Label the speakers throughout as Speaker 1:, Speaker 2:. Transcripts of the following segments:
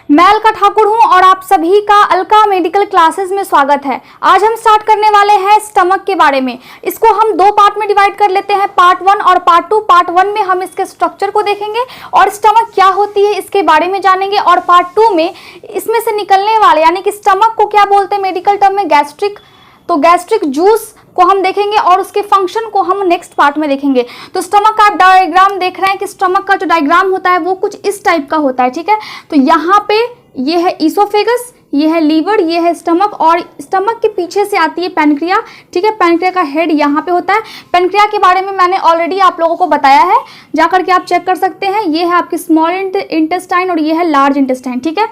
Speaker 1: मैं अलका ठाकुर हूं और आप सभी का अलका मेडिकल क्लासेस में स्वागत है। आज हम स्टार्ट करने वाले हैं स्टमक के बारे में। इसको हम दो पार्ट में डिवाइड कर लेते हैं, पार्ट 1 और पार्ट 2। पार्ट 1 में हम इसके स्ट्रक्चर को देखेंगे और स्टमक क्या होती है इसके बारे में जानेंगे, और पार्ट 2 में इसमें से निकलने वाले यानी कि स्टमक को क्या बोलते हैं मेडिकल टर्म में, गैस्ट्रिक, तो गैस्ट्रिक जूस को हम देखेंगे और उसके फंक्शन को हम नेक्स्ट पार्ट में देखेंगे। तो स्टमक का डायग्राम देख रहे हैं कि स्टमक का जो डायग्राम होता है वो कुछ इस टाइप का होता है, ठीक है। तो यहाँ पे ये है ईसोफेगस, ये है लीवर, ये है स्टमक, और स्टमक के पीछे से आती है पैनक्रिया, ठीक है। पैनक्रिया का हेड यहाँ पे होता है। पैनक्रिया के बारे में मैंने ऑलरेडी आप लोगों को बताया है, जाकर के आप चेक कर सकते हैं। ये है आपकी स्मॉल इंटेस्टाइन और ये है लार्ज इंटेस्टाइन, ठीक है।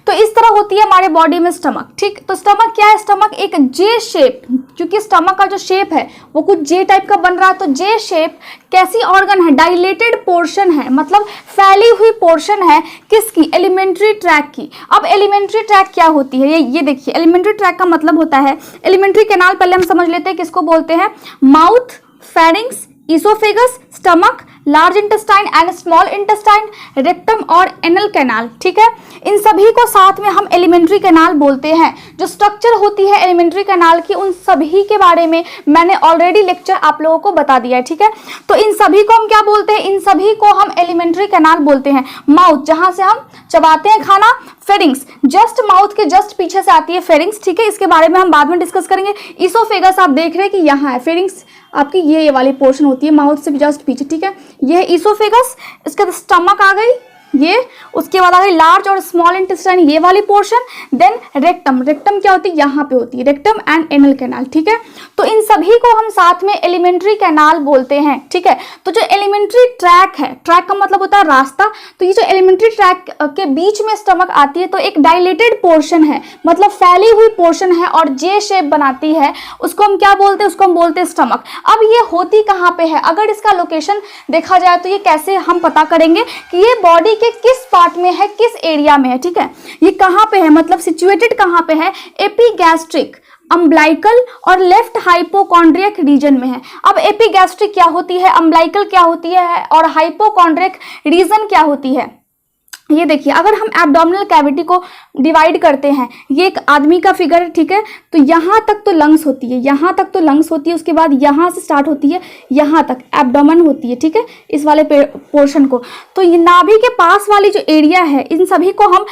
Speaker 1: तो इस तरह होती है हमारे बॉडी में स्टमक, ठीक। तो स्टमक क्या है? स्टमक एक जे शेप, क्योंकि स्टमक का जो शेप है वो कुछ जे टाइप का बन रहा है, तो जे शेप कैसी ऑर्गन है? डायलेटेड पोर्शन है, मतलब फैली हुई पोर्शन है किसकी? एलिमेंट्री ट्रैक की। अब एलिमेंट्री ट्रैक क्या होती है? ये देखिए, एलिमेंट्री ट्रैक का मतलब होता है, एलिमेंट्री कैनाल पहले हम समझ लेते हैं किसको बोलते हैं। Mouth, pharynx, oesophagus, stomach, large intestine and small intestine, rectum और एनल कैनाल, ठीक है। इन सभी को साथ में हम एलिमेंट्री कैनाल बोलते हैं। जो स्ट्रक्चर होती है एलिमेंट्री कैनाल की, उन सभी के बारे में मैंने ऑलरेडी लेक्चर आप लोगों को बता दिया है, ठीक है। तो इन सभी को हम क्या बोलते हैं? इन सभी को हम एलिमेंट्री कैनाल बोलते हैं। माउथ, जहां से हम चबाते हैं खाना। फेरिंग्स, जस्ट माउथ के जस्ट पीछे से आती है फेरिंग्स, ठीक है। इसके बारे में हम बाद में डिस्कस करेंगे। ईसोफेगस आप देख रहे हैं कि यहाँ है, फेरिंग्स आपकी ये वाली पोर्शन होती है माउथ से जस्ट पीछे, ठीक है। ये है ईसोफेगस। इसके बाद स्टमक आ गई ये, उसके बाद आ गई लार्ज और स्मॉल इंटेस्टाइन ये वाली पोर्शन। देन रेक्टम, रेक्टम क्या होती है? यहाँ पे होती है रेक्टम एंड एनल कैनाल, ठीक है। तो इन सभी को हम साथ में एलिमेंट्री कैनाल बोलते हैं, ठीक है। तो जो एलिमेंट्री ट्रैक है, ट्रैक का मतलब होता है रास्ता, तो ये जो एलिमेंट्री ट्रैक के बीच में स्टमक आती है, तो एक डायलेटेड पोर्शन है, मतलब फैली हुई पोर्शन है और जे शेप बनाती है, उसको हम क्या बोलते हैं? उसको हम बोलते हैं स्टमक। अब ये होती कहाँ पे है? अगर इसका लोकेशन देखा जाए तो ये कैसे हम पता करेंगे कि ये बॉडी के किस पार्ट में है, किस एरिया में है, ठीक है। ये कहाँ पे है, मतलब सिचुएटेड कहाँ पे है? एपिगैस्ट्रिक, अम्ब्लाइकल और लेफ्ट हाइपोकॉन्ड्रियक रीजन में है। अब एपिगैस्ट्रिक क्या होती है, अम्ब्लाइकल क्या होती है और हाइपोकॉन्ड्रियक रीजन क्या होती है? ये देखिए, अगर हम एब्डोमिनल कैविटी को डिवाइड करते हैं, ये एक आदमी का फिगर है, ठीक है। तो यहाँ तक तो लंग्स होती है, यहाँ तक तो लंग्स होती है, उसके बाद यहाँ से स्टार्ट होती है, यहाँ तक एब्डोमेन होती है, ठीक है, इस वाले पोर्शन को। तो ये नाभि के पास वाली जो एरिया है, इन सभी को हम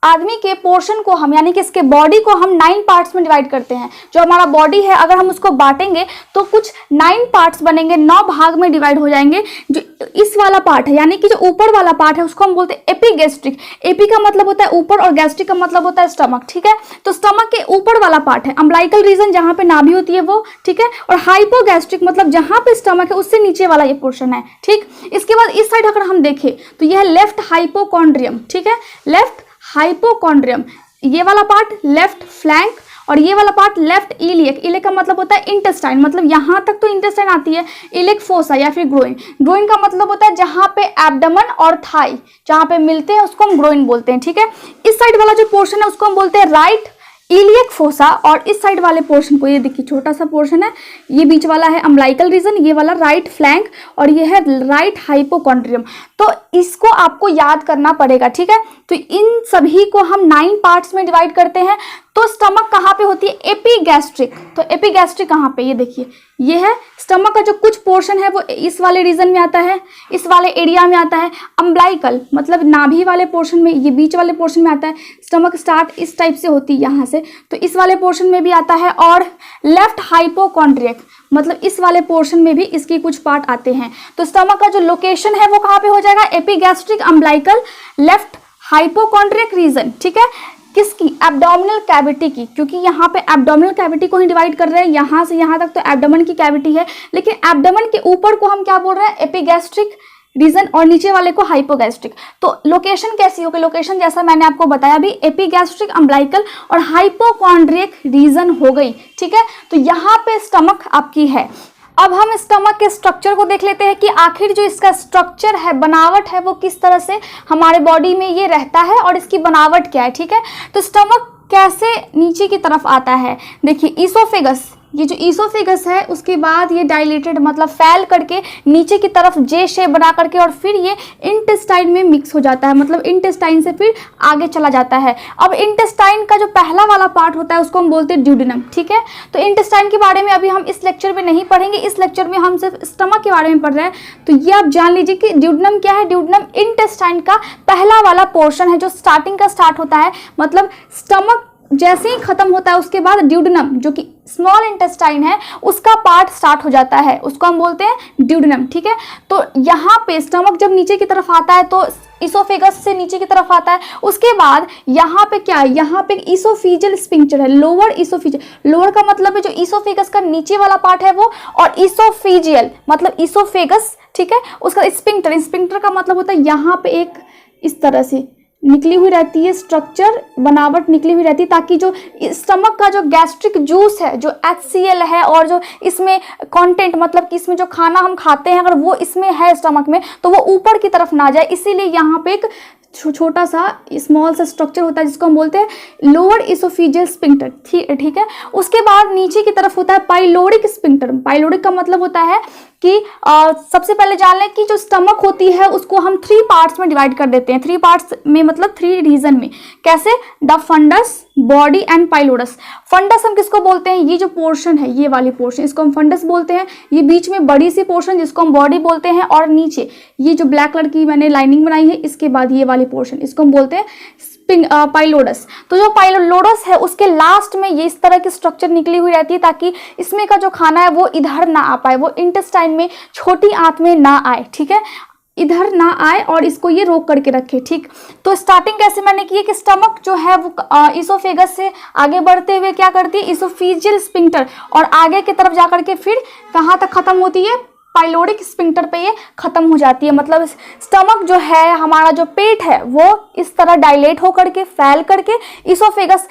Speaker 1: आदमी के पोर्शन को हम यानी कि इसके बॉडी को हम 9 पार्ट्स में डिवाइड करते हैं। जो हमारा बॉडी है, अगर हम उसको बांटेंगे तो कुछ 9 पार्ट्स बनेंगे, 9 भाग में डिवाइड हो जाएंगे। जो इस वाला पार्ट है यानी कि जो ऊपर वाला पार्ट है उसको हम बोलते हैं एपिगैस्ट्रिक। एपी का मतलब होता है ऊपर और गैस्ट्रिक का मतलब होता है स्टमक, ठीक है। तो स्टमक के ऊपर वाला पार्ट है अम्ब्लाइकल रीजन, जहां पे नाभि होती है वो, ठीक है। और हाइपोगैस्ट्रिक मतलब जहां पे स्टमक है उससे नीचे वाला ये पोर्शन है, ठीक। इसके बाद इस साइड अगर हम देखें तो यह है लेफ्ट हाइपोकॉन्ड्रियम, ठीक है, लेफ्ट हाइपोकॉन्ड्रियम, ये वाला पार्ट लेफ्ट फ्लैंक, और ये वाला पार्ट लेफ्ट इलियक। इलियक का मतलब होता है इंटेस्टाइन, मतलब यहाँ तक तो इंटेस्टाइन आती है। इलियक फोसा या फिर ग्रोइन, ग्रोइन का मतलब होता है जहाँ पे एब्डोमेन और थाई जहाँ पे मिलते हैं उसको हम ग्रोइन बोलते हैं, ठीक है। इस साइड वाला जो पोर्शन है उसको हम बोलते हैं राइट इलियक फोसा, और इस साइड वाले पोर्शन को, ये देखिए छोटा सा पोर्शन है, ये बीच वाला है अम्ब्लाइकल रीजन, ये वाला राइट फ्लैंक, और ये है राइट हाइपोकॉन्ड्रियम। तो इसको आपको याद करना पड़ेगा, ठीक है। तो इन सभी को हम 9 पार्ट्स में डिवाइड करते हैं। तो स्टमक कहाँ पे होती है? एपिगैस्ट्रिक। तो एपिगैस्ट्रिक कहाँ पे? ये देखिए, ये है स्टमक का जो कुछ पोर्शन है वो इस वाले रीजन में आता है, इस वाले एरिया में आता है। अम्ब्लाइकल मतलब नाभि वाले पोर्शन में, ये बीच वाले पोर्शन में आता है। स्टमक स्टार्ट इस टाइप से होती है यहाँ से, तो इस वाले पोर्शन में भी आता है। और लेफ्ट हाइपोकॉन्ड्रियक मतलब इस वाले पोर्शन में भी इसके कुछ पार्ट आते हैं। तो स्टमक का जो लोकेशन है वो कहाँ पे हो जाएगा? Epigastric, umbilical, left hypochondriac region, ठीक है। किसकी? एब्डोमिनल कैविटी की, क्योंकि यहाँ पे एब्डोमिनल कैविटी को ही डिवाइड कर रहे हैं, यहाँ से यहाँ तक तो एब्डोमेन की कैविटी है, लेकिन एब्डोमेन के ऊपर को हम क्या बोल रहे हैं? एपिगैस्ट्रिक रीजन, और नीचे वाले को हाइपोगैस्ट्रिक। तो लोकेशन कैसी होगी? लोकेशन जैसा मैंने आपको बताया भी, एपिगैस्ट्रिक, अम्ब्लाइकल और हाइपोकॉन्ड्रियक रीजन हो गई, ठीक है। तो यहाँ पे स्टमक आपकी है। अब हम स्टमक के स्ट्रक्चर को देख लेते हैं कि आखिर जो इसका स्ट्रक्चर है, बनावट है, वो किस तरह से हमारे बॉडी में ये रहता है और इसकी बनावट क्या है, ठीक है। तो स्टमक कैसे नीचे की तरफ आता है? देखिए, ईसोफेगस, ये जो ईसोफेगस है उसके बाद ये डायलेटेड मतलब फैल करके नीचे की तरफ जे शेप बना करके और फिर ये इंटेस्टाइन में मिक्स हो जाता है, मतलब इंटेस्टाइन से फिर आगे चला जाता है। अब इंटेस्टाइन का जो पहला वाला पार्ट होता है उसको हम बोलते हैं ड्यूडेनम, ठीक है। तो इंटेस्टाइन के बारे में अभी हम इस लेक्चर में नहीं पढ़ेंगे, इस लेक्चर में हम सिर्फ स्टमक के बारे में पढ़ रहे हैं। तो ये आप जान लीजिए कि ड्यूडेनम क्या है। ड्यूडेनम इंटेस्टाइन का पहला वाला पोर्शन है जो स्टार्टिंग का स्टार्ट होता है, मतलब स्टमक जैसे ही खत्म होता है उसके बाद ड्यूडेनम जो कि स्मॉल इंटेस्टाइन है उसका पार्ट स्टार्ट हो जाता है, उसको हम बोलते हैं ड्यूडेनम, ठीक है। तो यहाँ पे स्टमक जब नीचे की तरफ आता है तो इसोफेगस से नीचे की तरफ आता है, उसके बाद यहाँ पे क्या है, यहाँ पे इसोफिजियल स्फिंक्टर है, लोअर इसोफिजियल। लोअर का मतलब है जो इसोफेगस का नीचे वाला पार्ट है वो, और इसोफिजियल मतलब इसोफेगस, ठीक है। उसका स्फिंक्टर, स्फिंक्टर का मतलब होता है यहाँ पे एक इस तरह से निकली हुई रहती है स्ट्रक्चर, बनावट निकली हुई रहती है, ताकि जो स्टमक का जो गैस्ट्रिक जूस है, जो HCl है और जो इसमें कंटेंट मतलब कि इसमें जो खाना हम खाते हैं अगर वो इसमें है स्टमक में तो वो ऊपर की तरफ ना जाए, इसीलिए यहाँ पे एक छोटा सा स्मॉल सा स्ट्रक्चर होता है जिसको हम बोलते हैं लोअर इसोफिजियल स्फिंक्टर, ठीक है। उसके बाद नीचे की तरफ होता है पाइलोरिक स्फिंक्टर। पाइलोरिक का मतलब होता है कि सबसे पहले जान लें कि जो स्टमक होती है उसको हम 3 पार्ट्स में डिवाइड कर देते हैं। 3 पार्ट्स में मतलब 3 रीजन में। कैसे? The fundus, body and pylorus. Fundus हम किसको बोलते हैं? ये जो पोर्शन है, ये वाली पोर्शन, इसको हम फंडस बोलते हैं। ये बीच में बड़ी सी पोर्शन जिसको हम बॉडी बोलते हैं, और नीचे ये जो ब्लैक कलर की मैंने लाइनिंग बनाई है इसके बाद ये वाली पोर्शन, इसको हम बोलते हैं पाइलोडस। तो जो पाइलोडस है उसके लास्ट में ये इस तरह की स्ट्रक्चर निकली हुई रहती है ताकि इसमें का जो खाना है वो इधर ना आ पाए, वो इंटेस्टाइन में छोटी आंत में ना आए, ठीक है, इधर ना आए और इसको ये रोक करके रखे, ठीक। तो स्टार्टिंग कैसे मैंने की है कि स्टमक जो है वो इसोफेगस से आगे बढ़ते हुए क्या करती है, इसोफिजियल स्फिंक्टर, और आगे की तरफ जाकर के फिर कहाँ तक खत्म होती है, पाइलोरिक स्फिंक्टर पे ये खत्म हो जाती है। मतलब स्टमक जो है, हमारा जो पेट है वो इस तरह डायलेट हो करके फैल करके इसोफेगस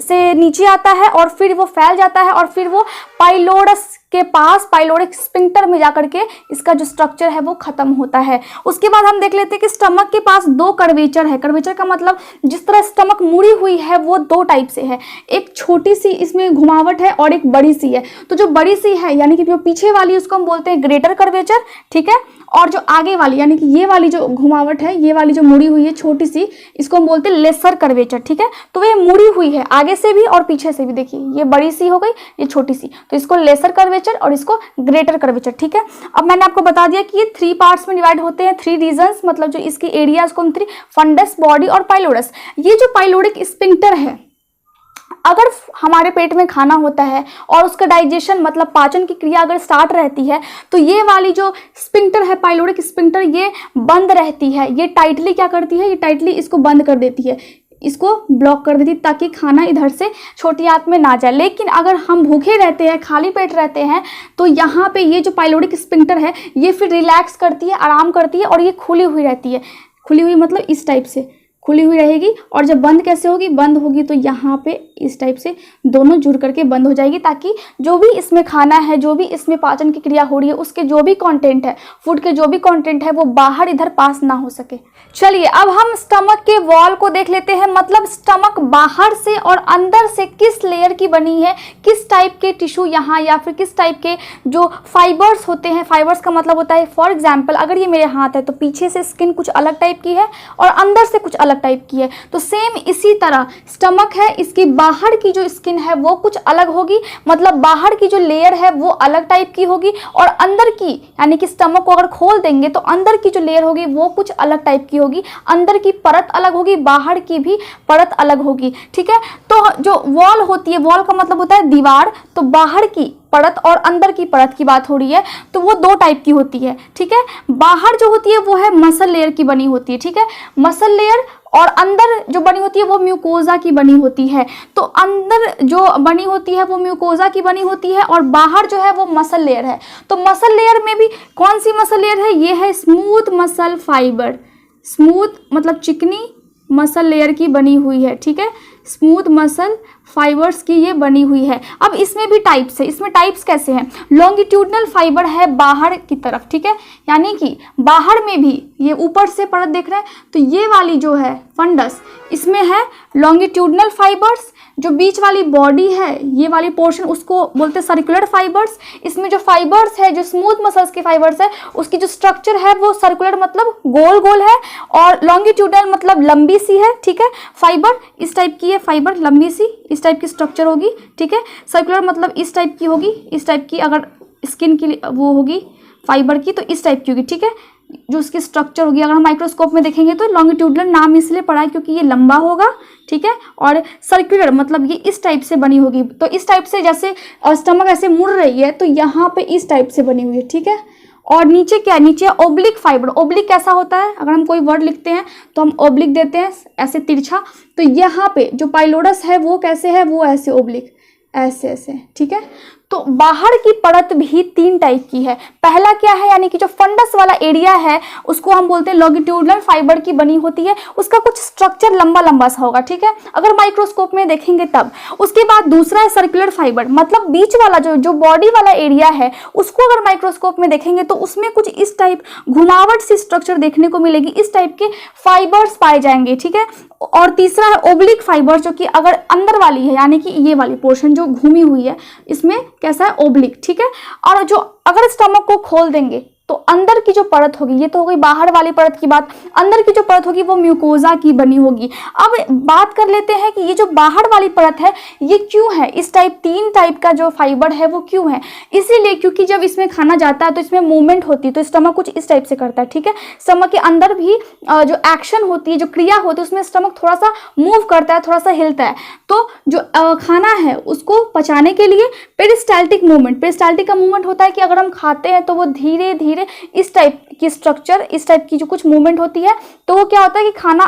Speaker 1: से नीचे आता है और फिर वो फैल जाता है और फिर वो पाइलोरस के पास पाइलोरिक स्फिंक्टर में जाकर के इसका जो स्ट्रक्चर है वो खत्म होता है। उसके बाद हम देख लेते हैं कि स्टमक के पास 2 कर्वेचर है। कर्वेचर का मतलब जिस तरह स्टमक मुड़ी हुई है वो 2 टाइप से है, एक छोटी सी इसमें घुमावट है और एक बड़ी सी है। तो जो बड़ी सी है यानी कि जो पीछे वाली उसको हम बोलते हैं ग्रेटर कर्वेचर, ठीक है, और जो आगे वाली यानी कि ये वाली जो घुमावट है, ये वाली जो मुड़ी हुई है छोटी सी, इसको हम बोलते हैं लेसर कर्वेचर, ठीक है। तो ये मुड़ी हुई है आगे से भी और पीछे से भी, देखिए ये बड़ी सी हो गई, ये छोटी सी, तो इसको लेसर कर्वेचर और इसको ग्रेटर कर्वेचर, ठीक है। अब मैंने आपको बता दिया कि ये 3 पार्ट्स में डिवाइड होते हैं, 3 रीजन्स, मतलब जो इसकी एरियाज को हम 3, फंडस, बॉडी और पाइलोरस। ये जो पाइलोरिक स्फिंक्टर है, अगर हमारे पेट में खाना होता है और उसका डाइजेशन मतलब पाचन की क्रिया अगर स्टार्ट रहती है तो ये वाली जो स्फिंक्टर है, पाइलोरिक स्फिंक्टर, ये बंद रहती है। ये टाइटली क्या करती है, ये टाइटली इसको बंद कर देती है, इसको ब्लॉक कर देती है ताकि खाना इधर से छोटी आंत में ना जाए। लेकिन अगर हम भूखे रहते हैं, खाली पेट रहते हैं, तो यहाँ पे ये जो पाइलोरिक स्फिंक्टर है ये फिर रिलैक्स करती है, आराम करती है और ये खुली हुई रहती है। खुली हुई मतलब इस टाइप से खुली हुई रहेगी, और जब बंद कैसे होगी, बंद होगी तो यहाँ पे इस टाइप से दोनों जुड़ करके बंद हो जाएगी, ताकि जो भी इसमें खाना है, जो भी इसमें पाचन की क्रिया हो रही है, उसके जो भी कंटेंट है, फूड के जो भी कंटेंट है, वो बाहर इधर पास ना हो सके। चलिए अब हम स्टमक के वॉल को देख लेते हैं, मतलब स्टमक बाहर से और अंदर से किस लेयर की बनी है, किस टाइप के टिश्यू यहाँ या फिर किस टाइप के जो फाइबर्स होते हैं। फाइबर्स का मतलब होता है, फॉर एग्जाम्पल अगर ये मेरे हाथ है तो पीछे से स्किन कुछ अलग टाइप की है और अंदर से कुछ अलग टाइप की है। तो सेम इसी तरह स्टमक है, इसकी बाहर की जो स्किन है वो कुछ अलग होगी, मतलब बाहर की जो लेयर है वो अलग टाइप की होगी, और अंदर की यानी कि स्टमक को अगर खोल देंगे तो अंदर की जो लेयर होगी वो कुछ अलग टाइप की होगी। अंदर की परत अलग होगी, बाहर की भी परत अलग होगी, ठीक है। तो जो वॉल होती है, वॉल का मतलब होता है दीवार, तो बाहर की परत और अंदर की परत की बात हो रही है, तो वो 2 टाइप की होती है, ठीक है। बाहर जो होती है वो है मसल लेयर की बनी होती है, ठीक है, मसल लेयर, और अंदर जो बनी होती है वो म्यूकोजा की बनी होती है। तो अंदर जो बनी होती है वो म्यूकोजा की बनी होती है और बाहर जो है वो मसल लेयर है। तो मसल लेयर में भी कौन सी मसल लेयर है, ये है स्मूथ मसल फाइबर। स्मूथ मतलब चिकनी मसल लेयर की बनी हुई है, ठीक है, स्मूथ मसल फाइबर्स की ये बनी हुई है। अब इसमें भी टाइप्स है, इसमें टाइप्स कैसे हैं? लॉन्गिट्यूडनल फाइबर है बाहर की तरफ, ठीक है, यानी कि बाहर में भी ये ऊपर से परत देख रहे हैं तो ये वाली जो है फंडस, इसमें है लॉन्गिट्यूडनल फाइबर्स। जो बीच वाली बॉडी है ये वाली पोर्शन उसको बोलते हैं सर्कुलर फाइबर्स। इसमें जो फाइबर्स है, जो स्मूथ मसल्स के फाइबर्स है, उसकी जो स्ट्रक्चर है वो सर्कुलर मतलब गोल गोल है, और लॉन्गिट्यूडनल मतलब लंबी सी है, ठीक है। फाइबर इस टाइप की है, फाइबर लंबी सी इस टाइप की स्ट्रक्चर होगी, ठीक है। सर्कुलर मतलब इस टाइप की होगी, इस टाइप की, अगर स्किन की वो होगी फाइबर की तो इस टाइप की होगी, ठीक है, जो उसकी स्ट्रक्चर होगी। अगर हम माइक्रोस्कोप में देखेंगे तो लॉन्गिट्यूडनल नाम इसलिए पड़ा है क्योंकि ये लंबा होगा, ठीक है, और सर्कुलर मतलब ये इस टाइप से बनी होगी। तो इस टाइप से जैसे स्टमक ऐसे मुड़ रही है तो यहाँ पे इस टाइप से बनी हुई है, ठीक है। और नीचे क्या है? नीचे ओब्लिक फाइबर। ओब्लिक कैसा होता है? अगर हम कोई वर्ड लिखते हैं तो हम ओब्लिक देते हैं ऐसे तिरछा, तो यहाँ पे जो पाइलोडस है वो कैसे है? वो ऐसे ओब्लिक, ऐसे ऐसे, ठीक है। तो बाहर की परत भी 3 टाइप की है। पहला क्या है? यानी कि जो फंडस वाला एरिया है उसको हम बोलते हैं लॉन्गिट्यूडनल फाइबर की बनी होती है, उसका कुछ स्ट्रक्चर लंबा लंबा सा होगा, ठीक है, अगर माइक्रोस्कोप में देखेंगे तब। उसके बाद दूसरा है सर्कुलर फाइबर, मतलब बीच वाला जो बॉडी वाला एरिया है उसको अगर माइक्रोस्कोप में देखेंगे तो उसमें कुछ इस टाइप घुमावट सी स्ट्रक्चर देखने को मिलेगी, इस टाइप के फाइबर्स पाए जाएंगे, ठीक है। और तीसरा है ओब्लिक फाइबर, जो कि अगर अंदर वाली है, यानी कि ये वाली पोर्शन जो घूमी हुई है इसमें कैसा है? ओब्लिक, ठीक है। और जो अगर स्टमक को खोल देंगे तो अंदर की जो परत होगी, ये तो हो गई बाहर वाली परत की बात, अंदर की जो परत होगी वो म्यूकोजा की बनी होगी। अब बात कर लेते हैं कि ये जो बाहर वाली परत है ये क्यों है? इस टाइप 3 टाइप का जो फाइबर है वो क्यों है? इसीलिए क्योंकि जब इसमें खाना जाता है तो इसमें मूवमेंट होती है, तो स्टमक कुछ इस टाइप से करता है, ठीक है। स्टमक के अंदर भी जो एक्शन होती है, जो क्रिया होती है, उसमें स्टमक थोड़ा सा मूव करता है, थोड़ा सा हिलता है। तो जो खाना है उसको पचाने के लिए पेरिस्टाल्टिक मूवमेंट, पेरिस्टाल्टिक का मूवमेंट होता है कि अगर हम खाते हैं तो वो धीरे धीरे इस टाइप की स्ट्रक्चर, इस टाइप की जो कुछ मूवमेंट होती है, तो वो क्या होता है कि खाना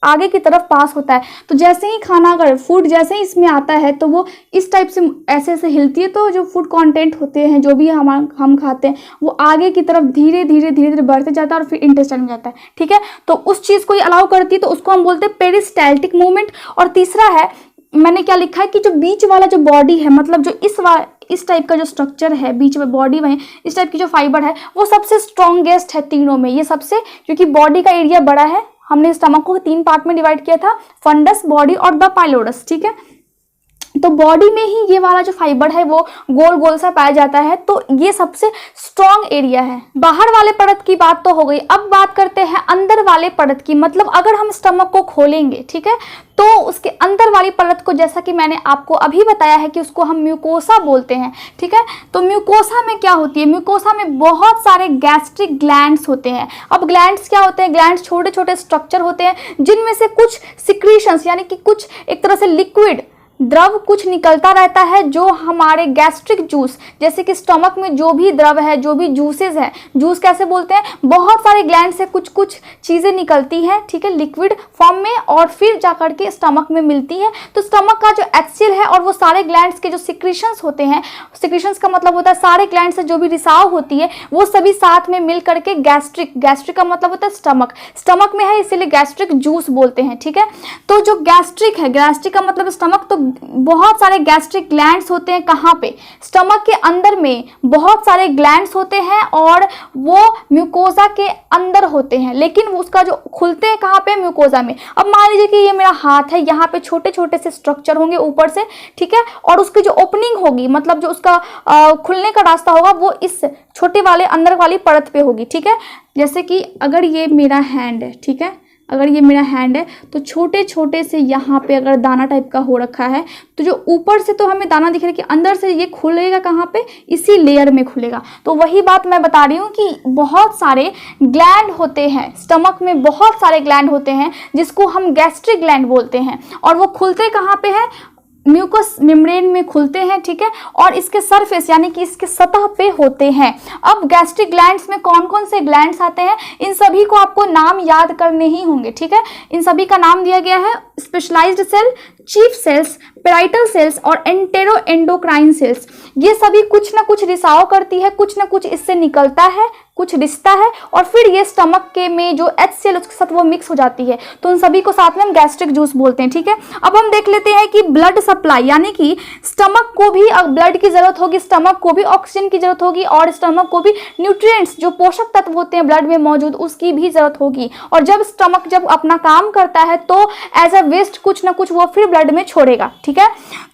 Speaker 1: आगे की तरफ पास होता है। तो जैसे ही खाना, अगर फूड जैसे ही इसमें आता है तो वो इस टाइप से ऐसे ऐसे हिलती है, तो जो फूड कंटेंट होते हैं जो भी हम खाते हैं वो आगे की तरफ धीरे धीरे बढ़ते जाता है और फिर इंटेस्टाइन में जाता है, ठीक है। तो उस चीज़ को ये अलाउ करती है, तो उसको हम बोलते हैं पेरिस्टाल्टिक मूवमेंट। और तीसरा है, मैंने क्या लिखा है कि जो बीच वाला जो बॉडी है, मतलब जो इस टाइप का जो स्ट्रक्चर है बीच में बॉडी में, इस टाइप की जो फाइबर है वो सबसे स्ट्रॉन्गेस्ट है तीनों में। ये सबसे, क्योंकि बॉडी का एरिया बड़ा है, हमने स्टमक को 3 पार्ट में डिवाइड किया था, फंडस, बॉडी और द पाइलोडस, ठीक है। तो बॉडी में ही ये वाला जो फाइबर है वो गोल गोल सा पाया जाता है, तो ये सबसे स्ट्रॉन्ग एरिया है। बाहर वाले परत की बात तो हो गई, अब बात करते हैं अंदर वाले परत की। मतलब अगर हम स्टमक को खोलेंगे, ठीक है, तो उसके अंदर वाली परत को, जैसा कि मैंने आपको अभी बताया है कि उसको हम म्यूकोसा बोलते हैं, ठीक है। तो म्यूकोसा में क्या होती है? म्यूकोसा में बहुत सारे गैस्ट्रिक ग्लैंड्स होते हैं। अब ग्लैंड्स क्या होते हैं? ग्लैंड्स छोटे छोटे स्ट्रक्चर होते हैं जिनमें से कुछ सिक्रीशंस, यानी कि कुछ एक तरह से लिक्विड द्रव कुछ निकलता रहता है, जो हमारे गैस्ट्रिक जूस, जैसे कि स्टमक में जो भी द्रव है, जो भी जूसेस है, जूस कैसे बोलते हैं, बहुत सारे ग्लैंड से कुछ कुछ चीज़ें निकलती हैं, ठीक है, लिक्विड फॉर्म में, और फिर जाकर के स्टमक में मिलती है। तो स्टमक का जो एक्सेल है और वो सारे ग्लैंड्स के जो सिक्रीशंस होते हैं, सिक्रीशंस का मतलब होता है सारे ग्लैंड से जो भी रिसाव होती है वो सभी साथ में मिल करके गैस्ट्रिक का मतलब होता है स्टमक में है, इसीलिए गैस्ट्रिक जूस बोलते हैं, ठीक है। तो जो गैस्ट्रिक है, गैस्ट्रिक का मतलब स्टमक, तो बहुत सारे गैस्ट्रिक ग्लैंड्स होते हैं। कहाँ पे? स्टमक के अंदर में बहुत सारे ग्लैंड्स होते हैं और वो म्यूकोजा के अंदर होते हैं, लेकिन उसका जो खुलते हैं कहाँ पे? म्यूकोजा में। अब मान लीजिए कि ये मेरा हाथ है, यहाँ पे छोटे छोटे से स्ट्रक्चर होंगे ऊपर से, ठीक है, और उसकी जो ओपनिंग होगी, मतलब जो उसका खुलने का रास्ता होगा वो इस छोटे वाले अंदर वाली परत पे होगी, ठीक है। जैसे कि अगर ये मेरा हैंड है, ठीक है, अगर ये मेरा हैंड है तो छोटे छोटे से यहाँ पे अगर दाना टाइप का हो रखा है, तो जो ऊपर से तो हमें दाना दिख रहा है कि अंदर से ये खुलेगा कहाँ पे? इसी लेयर में खुलेगा। तो वही बात मैं बता रही हूँ कि बहुत सारे ग्लैंड होते हैं स्टमक में, बहुत सारे ग्लैंड होते हैं जिसको हम गैस्ट्रिक ग्लैंड बोलते हैं, और वो खुलते कहाँ पे हैं? म्यूकस मेम्ब्रेन में खुलते हैं, ठीक है, और इसके सरफेस यानी कि इसके सतह पे होते हैं। अब गैस्ट्रिक ग्लैंड्स में कौन कौन से ग्लैंड्स आते हैं, इन सभी को आपको नाम याद करने ही होंगे, ठीक है। इन सभी का नाम दिया गया है specialized cell, chief cells, parietal cells और एंटेरो एंडोक्राइन सेल्स। ये सभी कुछ ना कुछ रिसाव करती है, कुछ ना कुछ इससे निकलता है, कुछ रिश्ता है और फिर ये स्टमक के में जो HCl उसके साथ वो मिक्स हो जाती है, तो उन सभी को साथ में हम गैस्ट्रिक जूस बोलते हैं। ठीक है, अब हम देख लेते हैं कि ब्लड सप्लाई, यानी कि स्टमक को भी ब्लड की जरूरत होगी, स्टमक को भी ऑक्सीजन की जरूरत होगी और स्टमक को भी न्यूट्रिएंट्स जो पोषक तत्व होते हैं ब्लड में मौजूद उसकी भी जरूरत होगी। और जब स्टमक जब अपना काम करता है तो एज अ वेस्ट कुछ ना कुछ वो फिर ब्लड में छोड़ेगा। ठीक है,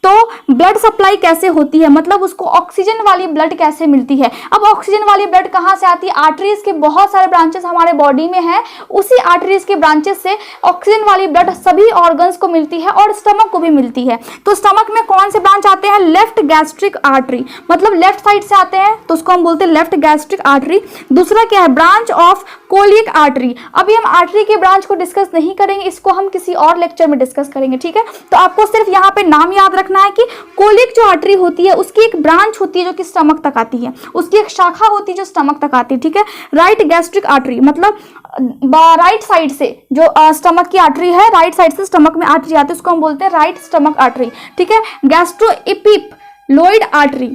Speaker 1: तो ब्लड सप्लाई कैसे होती है, मतलब उसको ऑक्सीजन वाली ब्लड कैसे मिलती है। अब ऑक्सीजन वाली ब्लड कहाँ से आती है, आर्टरीज के बहुत सारे ब्रांचेस हमारे बॉडी में हैं, उसी आर्टरीज के ब्रांचेस से ऑक्सीजन वाली ब्लड सभी ऑर्गन्स को मिलती है और स्टमक को भी मिलती है। तो स्टमक में कौन से ब्रांच आते हैं, लेफ्ट गैस्ट्रिक आर्टरी, मतलब लेफ्ट साइड से आते हैं तो उसको हम बोलते हैं लेफ्ट गैस्ट्रिक आर्टरी। दूसरा क्या है, ब्रांच ऑफ कोलिक आर्टरी। अभी हम आर्टरी के ब्रांच को डिस्कस नहीं करेंगे, इसको हम किसी और लेक्चर में डिस्कस करेंगे। ठीक है, तो आपको सिर्फ यहाँ पे नाम याद रखना है कि कोलिक जो आर्टरी होती है उसकी एक ब्रांच होती है जो कि स्टमक तक आती है, उसकी एक शाखा होती है जो स्टमक तक आती है। ठीक है, राइट गैस्ट्रिक आर्टरी, मतलब राइट साइड से जो स्टमक की आर्टरी है, राइट साइड से स्टमक में आर्टरी आती है, उसको हम बोलते हैं राइट स्टमक आर्टरी। ठीक है, गैस्ट्रोएपिप्लोइड आर्टरी,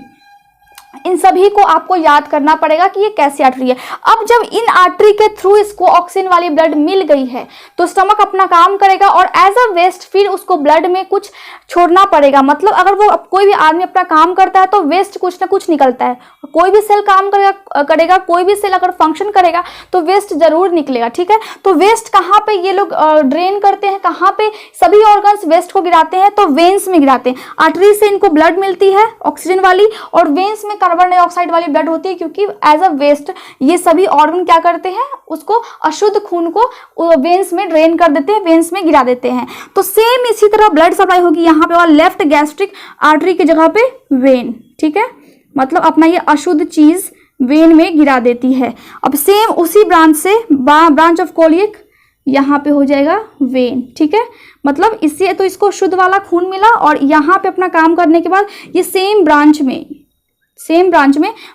Speaker 1: इन सभी को आपको याद करना पड़ेगा कि ये कैसी आर्टरी है। अब जब इन आर्टरी के थ्रू इसको ऑक्सीजन वाली ब्लड मिल गई है तो स्टमक अपना काम करेगा और एज अ वेस्ट फिर उसको ब्लड में कुछ छोड़ना पड़ेगा। मतलब अगर वो कोई भी आदमी अपना काम करता है तो वेस्ट कुछ ना कुछ निकलता है, कोई भी सेल काम करेगा, कोई भी सेल अगर फंक्शन करेगा तो वेस्ट जरूर निकलेगा। ठीक है, तो वेस्ट कहाँ पे ये लोग ड्रेन करते हैं, कहाँ पे सभी ऑर्गन्स वेस्ट को गिराते हैं, तो वेन्स में गिराते हैं। आर्टरी से इनको ब्लड मिलती है ऑक्सीजन वाली और वेन्स में कार्बन डाइऑक्साइड वाली ब्लड होती है, क्योंकि एज अ वेस्ट ये सभी ऑर्गन क्या करते हैं, उसको अशुद्ध खून को वेन्स में ड्रेन कर देते हैं, वेन्स में गिरा देते हैं। तो सेम इसी तरह ब्लड सप्लाई होगी यहाँ पे और लेफ्ट गैस्ट्रिक आर्टरी की जगह पे वेन। ठीक है, मतलब अपना ये अशुद्ध चीज वेन में गिरा देती है। अब सेम उसी ब्रांच से ब्रांच ऑफ कोलिक यहाँ पे हो जाएगा वेन। ठीक है, मतलब इससे तो इसको शुद्ध वाला खून मिला और यहाँ पे अपना काम करने के बाद ये सेम ब्रांच में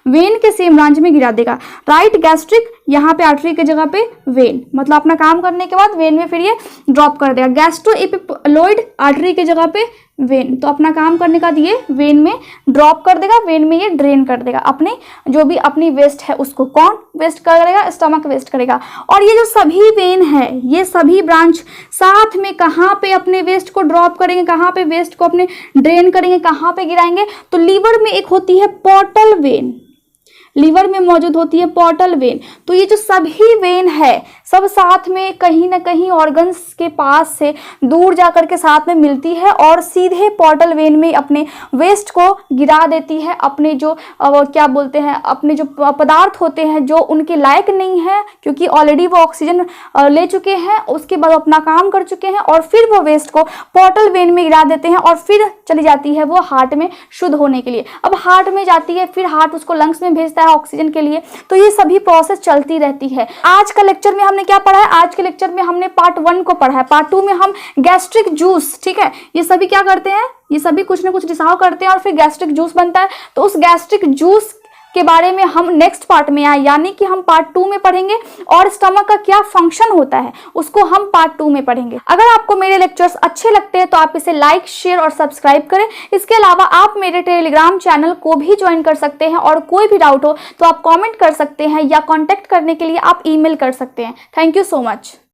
Speaker 1: वेन के सेम ब्रांच में गिरा देगा। राइट गैस्ट्रिक यहाँ पे आर्टरी की जगह पे वेन, मतलब अपना काम करने के बाद वेन में फिर ये ड्रॉप कर देगा। गैस्ट्रोएपिप्लोइड आर्टरी की जगह पे वेन, तो अपना काम करने का ये वेन में ड्रॉप कर देगा, वेन में ये ड्रेन कर देगा अपने जो भी अपनी वेस्ट है उसको। कौन वेस्ट करेगा, स्टमक वेस्ट करेगा। और ये जो सभी वेन है, ये सभी ब्रांच साथ में कहाँ पे अपने वेस्ट को ड्रॉप करेंगे, कहाँ पे वेस्ट को अपने ड्रेन करेंगे, कहाँ पे गिराएंगे, तो लीवर में एक होती है पोर्टल वेन, लीवर में मौजूद होती है पोर्टल वेन। तो ये जो सभी वेन है सब साथ में कहीं ना कहीं ऑर्गन्स के पास से दूर जाकर के साथ में मिलती है और सीधे पोर्टल वेन में अपने वेस्ट को गिरा देती है। अपने जो क्या बोलते हैं, अपने जो पदार्थ होते हैं जो उनके लायक नहीं है, क्योंकि ऑलरेडी वो ऑक्सीजन ले चुके हैं, उसके बाद अपना काम कर चुके हैं और फिर वो वेस्ट को पोर्टल वेन में गिरा देते हैं और फिर चली जाती है वो हार्ट में शुद्ध होने के लिए। अब हार्ट में जाती है, फिर हार्ट उसको लंग्स में भेजता है ऑक्सीजन के लिए। तो ये सभी प्रोसेस चलती रहती है। आज का लेक्चर में हमने क्या पढ़ा है, आज के लेक्चर में हमने पार्ट 1 को पढ़ा है। पार्ट 2 में हम गैस्ट्रिक जूस, ठीक है, ये सभी क्या करते हैं, ये सभी कुछ ना कुछ रिसाव करते हैं और फिर गैस्ट्रिक जूस बनता है। तो उस गैस्ट्रिक जूस के बारे में हम नेक्स्ट पार्ट में आए, यानी कि हम पार्ट 2 में पढ़ेंगे और स्टमक का क्या फंक्शन होता है उसको हम पार्ट 2 में पढ़ेंगे। अगर आपको मेरे लेक्चर्स अच्छे लगते हैं तो आप इसे लाइक, शेयर और सब्सक्राइब करें। इसके अलावा आप मेरे टेलीग्राम चैनल को भी ज्वाइन कर सकते हैं और कोई भी डाउट हो तो आप कमेंट कर सकते हैं या कॉन्टेक्ट करने के लिए आप ईमेल कर सकते हैं। Thank you so much.